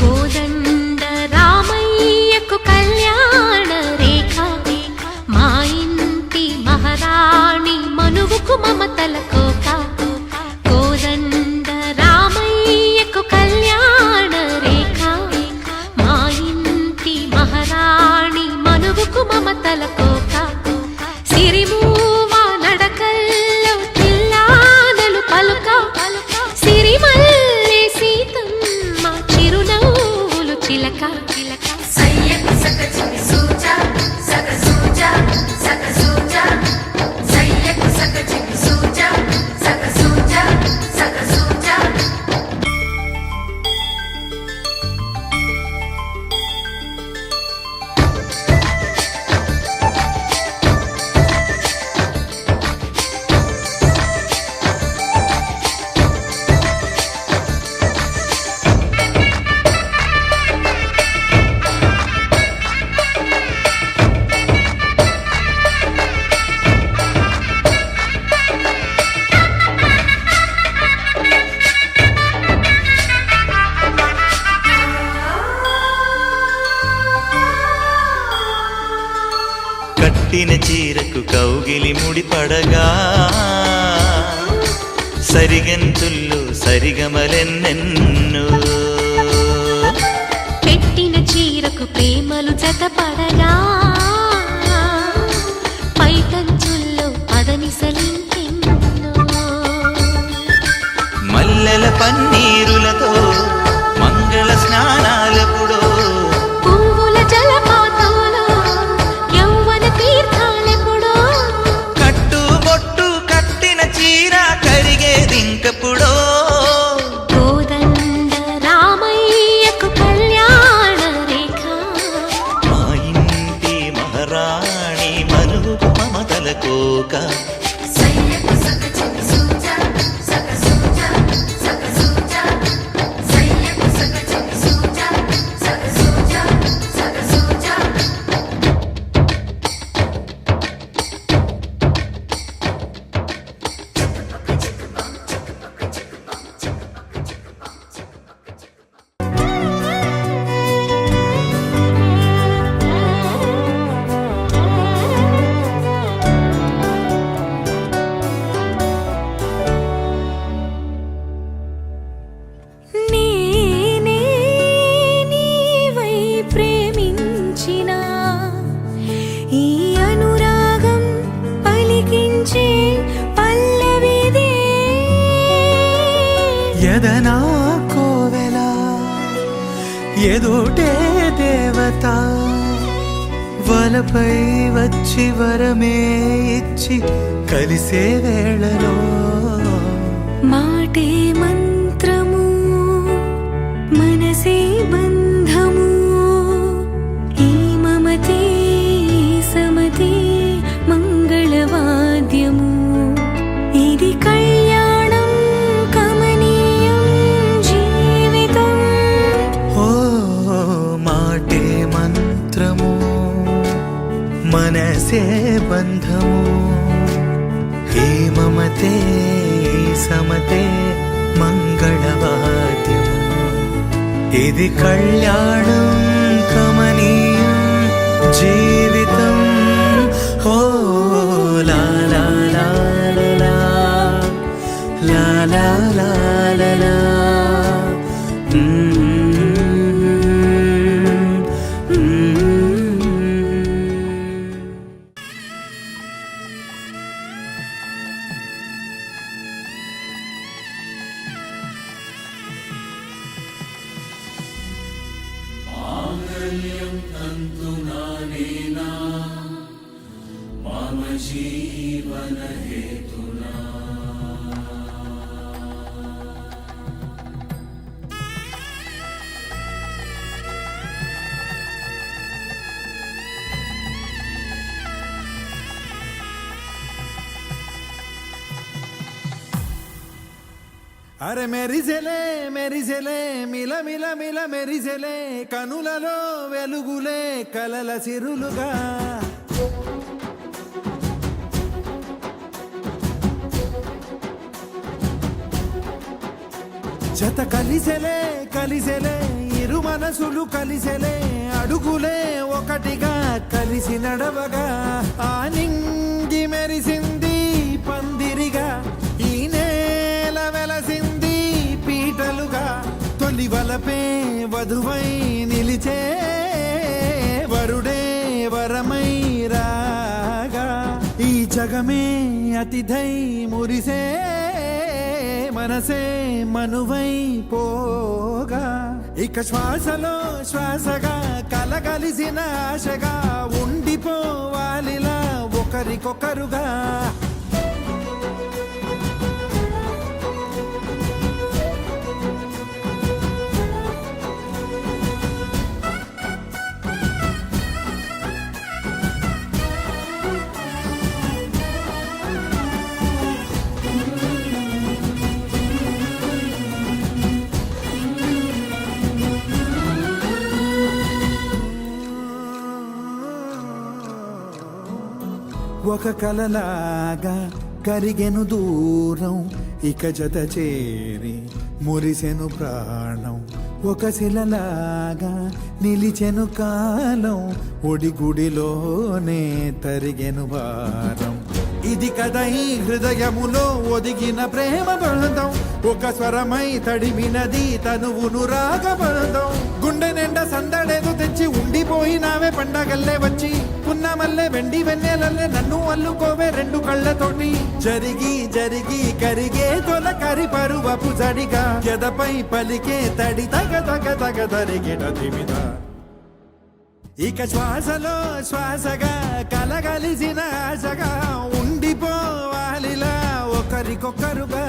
కోదండ రామయ్యకు కళ్యాణ రేఖ మా ఇంటి మహారాణి మనువుకు మమతల కోక కోదండ రామయ్యకు కళ్యాణ రేఖ మా ఇంటి మహారాణి మనువుకు మమతల కోక సిరిమూవ నడకల్లో చిల్లానలు పలుక సిరిమల్లె సీతమ్మ చిరునవ్వులు చిలక సయ్యకు సక్క జిమ్మి సూజా సక్క సూజా సక్క సూజా సయ్యకు సక్క జిమ్మి సూజా కౌగిలి ముడిపడగా సరిగంతుల్లో సరిగమలెన్నెన్నో పెట్టిన చీరకు ప్రేమలు జతపడగా పైటంచుల్లో పదనిసలింకెన్నో మల్లెల పన్నీరులతో మంగళ స్నానాలెప్పుడో పువ్వుల జలపాతంలో యౌవన తీర్థాలెప్పుడో కట్టుబొట్టు కట్టిన చీర కరిగేదింకప్పుడో కోదండ రామయ్యకు కళ్యాణ రేఖ మా ఇంటి మహారాణి మనుగు మమతల కోక సయ్యకు సక చికి సూజా సక సూజా సక సూజా సయ్యకు సక చికి సూజా సక సూజా సక సూజా నేనే నీవై ప్రేమించిన ఈ అనురాగం పలికించే పల్లవిదే ఎదనా కోవెల ఎదోటే దేవత వలపై వచ్చి వరమే ఇచ్చి కలిసే వేళలో మాటే మంత్రము మనసే బంధము ఈ మమతే సమతే మంగళవాద్యము ఇది కళ్యాణం కమనీయం జీవితం ఓ మాటే మంత్రము మనసే బంధము ఈ మమతే సమతే మంగళవాద్యము ఇది కళ్యాణం కమనీయం జీవితం ఓ లా లా లా లా లా లా లా లా లా అరే మెరిసెలే మెరిసెలే మిల మిల మిల మెరిసెలే కనులలో వెలుగులే కలల సిరులుగా జత కలిసెలే కలిసెలే ఇరు మనసులు కలిసెలే అడుగులే ఒకటిగా కలిసి నడవగా ఆ నింగి మెరిసింది పందిరిగా ఈ నేల వెలసింది పీటలుగా తొలి వలపే వధువై నిలిచే వరుడే వరమై రాగా ఈ జగమే అతిథై మురిసే మనసే మనువై పోగా ఇక శ్వాసలో శ్వాసగా కలగలిసిన ఆశగా ఉండిపోవాలిలా ఒకరికొకరుగా ఒక కలలాగా కరిగెను దూరం ఇక జత చేరి మురిసెను ప్రాణం ఒక శిలలాగా నిలిచెను కాలం ఒడిగుడిలోనే తరిగెను భారం ఇది కదా ఈ హృదయములో ఒదిగిన ప్రేమ బంధం ఒక స్వరమై తడిమినది తనువును రాగబంధం గుండె నిండా సందడేదో తెచ్చి ఉండిపోయినావే పండగల్లే వచ్చి పున్నమల్లే వెండి వెన్నెలల్లే నన్ను అల్లుకోవే రెండు కళ్ళతోటి జరిగి జరిగి కరిగే తొలకరి పరువపు జడిగా ఎదపై పలికే తడి తగ తగ తగ తరిగినది మీద ఇక శ్వాసలో శ్వాసగా కలగలిసిన ఆశగా ఉండిపోవాలిలా ఒకరికొకరుగా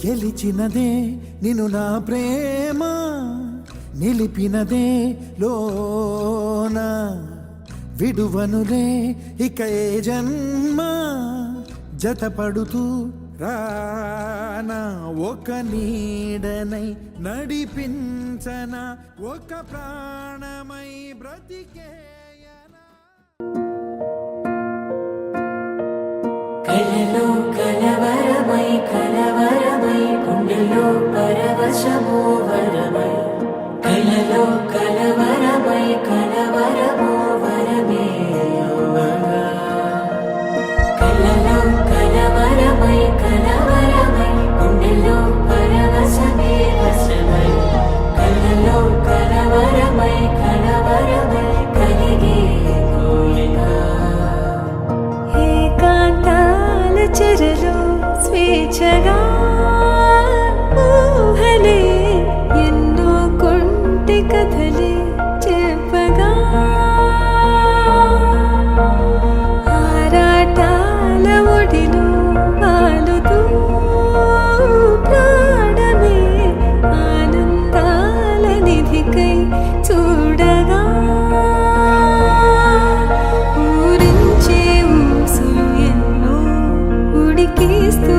గెలిచినదే నిన్ను నా ప్రేమ నిలిపినదే లోన విడువనులే ఇక ఏ జన్మ జతపడుతూ రానా ఒక నీడనై నడిపించన ఒక ప్రాణమై బ్రతికేయనా కలలో కలవరమై కలవరమై గుండెలో పరవశమో వరమై కలలో కలవరమై కలవరమో వరమే యోగగా కలలో కలవరమై కలవరమై గుండెలో పరవశమే వశమై కలలో కలవరమై కలవరమై కలిగే కోయిగా ఏకాంతాల చెరలో స్వేచ్ఛగా ఊహలే ఎన్నో కొంటె కథలే చెప్పగా ఆరాటాల ఒడిలో వాలుతూ ప్రాణమే ఆనందాల నిధికై చూడగా ఊరించే ఊసులు ఎన్నో ఉడికేస్తూ